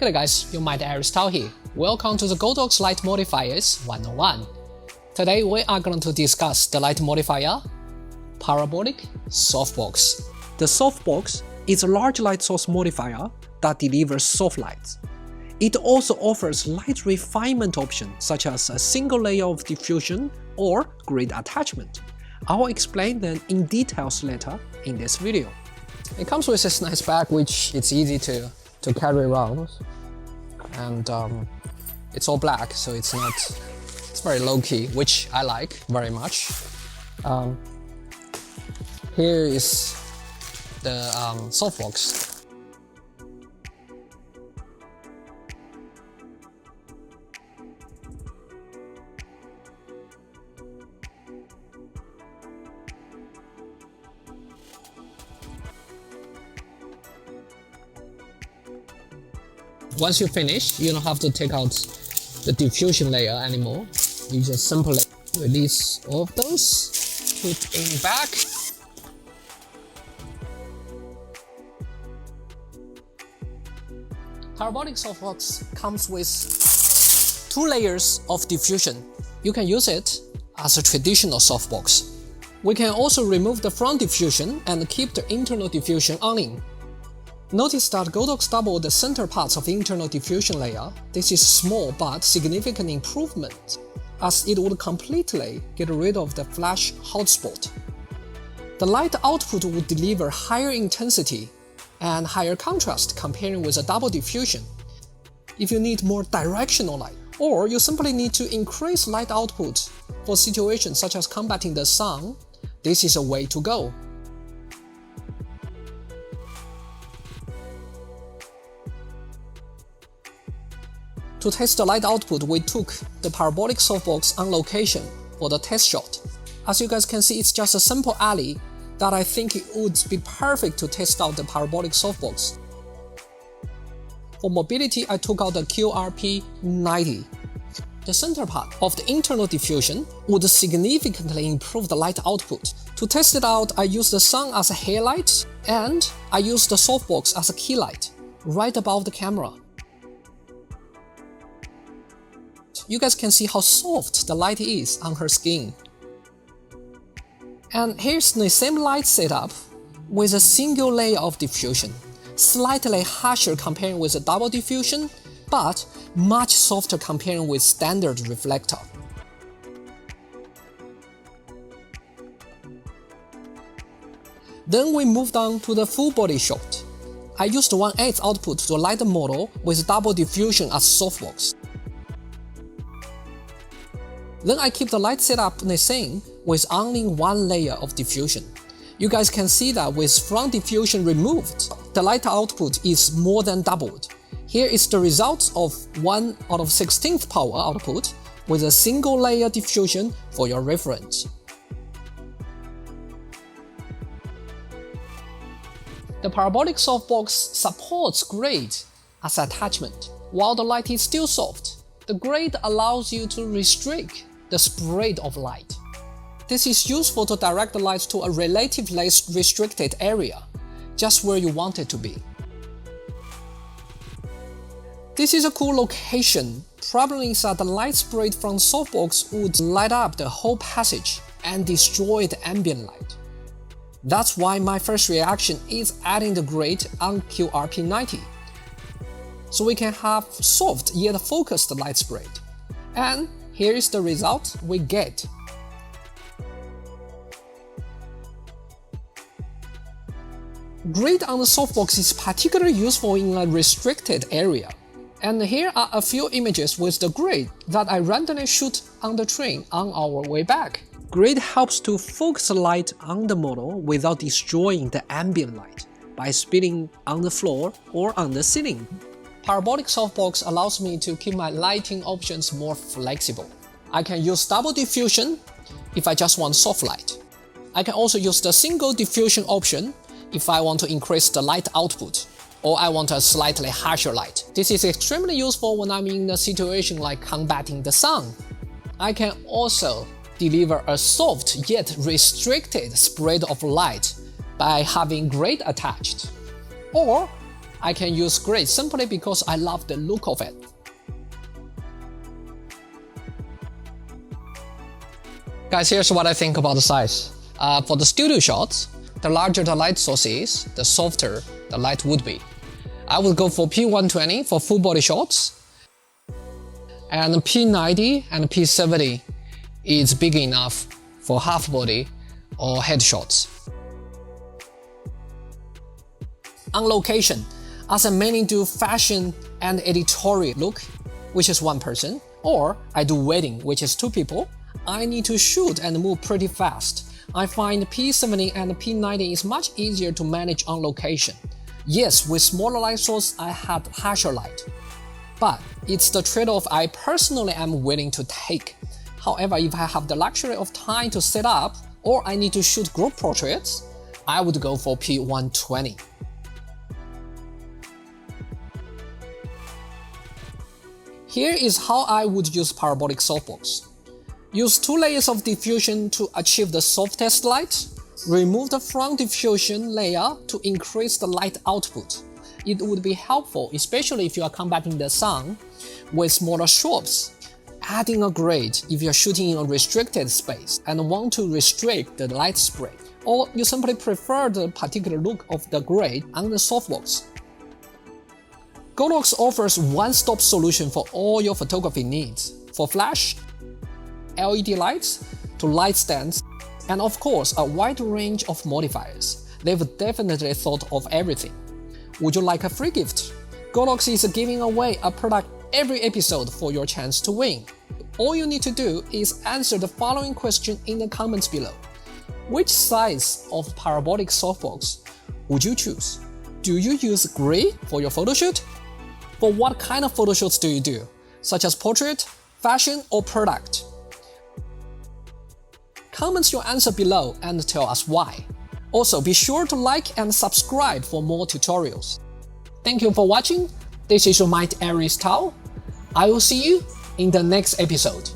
Good guys, you're my Aries Tao here. Welcome to the Godox Light Modifiers 101. Today we are going to discuss the light modifier, parabolic softbox. The softbox is a large light source modifier that delivers soft lights. It also offers light refinement options such as a single layer of diffusion or grid attachment. I'll explain them in details later in this video. It comes with this nice bag which it's easy to carry around, and it's all black, so it's very low-key, which I like very much. Here is the softbox. Once you finish, you don't have to take out the diffusion layer anymore. You just simply release all of those, put in back. Parabolic softbox comes with 2 layers of diffusion. You can use it as a traditional softbox. We can also remove the front diffusion and keep the internal diffusion on. Notice that Godox doubled the center parts of the internal diffusion layer. This is small but significant improvement, as it would completely get rid of the flash hotspot. The light output would deliver higher intensity and higher contrast comparing with a double diffusion. If you need more directional light, or you simply need to increase light output for situations such as combating the sun, this is a way to go. To test the light output, we took the parabolic softbox on location for the test shot. As you guys can see, it's just a simple alley that I think it would be perfect to test out the parabolic softbox. For mobility, I took out the QRP90. The center part of the internal diffusion would significantly improve the light output. To test it out, I used the sun as a headlight and I used the softbox as a key light, right above the camera. You guys can see how soft the light is on her skin. And here's the same light setup with a single layer of diffusion, slightly harsher comparing with a double diffusion, but much softer comparing with standard reflector. Then we moved on to the full body shot. I used 1/8 output to light the model with double diffusion as softbox. Then I keep the light setup the same with only 1 layer of diffusion. You guys can see that with front diffusion removed, the light output is more than doubled. Here is the result of 1/16 power output with a single layer diffusion for your reference. The parabolic softbox supports grid as attachment. While the light is still soft, the grid allows you to restrict the spread of light. This is useful to direct the light to a relatively restricted area, just where you want it to be. This is a cool location. Problem is that the light spread from softbox would light up the whole passage and destroy the ambient light. That's why my first reaction is adding the grid on QRP90, so we can have soft yet focused light spread. And here is the result we get. Grid on the softbox is particularly useful in a restricted area. And here are a few images with the grid that I randomly shoot on the train on our way back. Grid helps to focus the light on the model without destroying the ambient light by spilling on the floor or on the ceiling. Parabolic softbox allows me to keep my lighting options more flexible. I can use double diffusion if I just want soft light. I can also use the single diffusion option if I want to increase the light output, or I want a slightly harsher light. This is extremely useful when I'm in a situation like combating the sun. I can also deliver a soft yet restricted spread of light by having grid attached. Or I can use gray simply because I love the look of it. Guys, here's what I think about the size. For the studio shots, the larger the light source is, the softer the light would be. I would go for P120 for full body shots, and P90 and P70 is big enough for half body or head shots. On location, as I mainly do fashion and editorial look, which is one person, or I do wedding, which is two people, I need to shoot and move pretty fast. I find P70 and P90 is much easier to manage on location. Yes, with smaller light source, I have harsher light. But it's the trade-off I personally am willing to take. However, if I have the luxury of time to set up, or I need to shoot group portraits, I would go for P120. Here is how I would use parabolic softbox. Use 2 layers of diffusion to achieve the softest light. Remove the front diffusion layer to increase the light output. It would be helpful, especially if you are combating the sun with smaller strobes. Adding a grade if you are shooting in a restricted space and want to restrict the light spread, or you simply prefer the particular look of the grade on the softbox. Godox offers one-stop solution for all your photography needs, for flash, LED lights, to light stands, and of course a wide range of modifiers. They've definitely thought of everything. Would you like a free gift? Godox is giving away a product every episode for your chance to win. All you need to do is answer the following question in the comments below. Which size of parabolic softbox would you choose? Do you use gray for your photoshoot? For what kind of photoshoots do you do, such as portrait, fashion, or product? Comment your answer below and tell us why. Also, be sure to like and subscribe for more tutorials. Thank you for watching. This is your mate Aries Tao. I will see you in the next episode.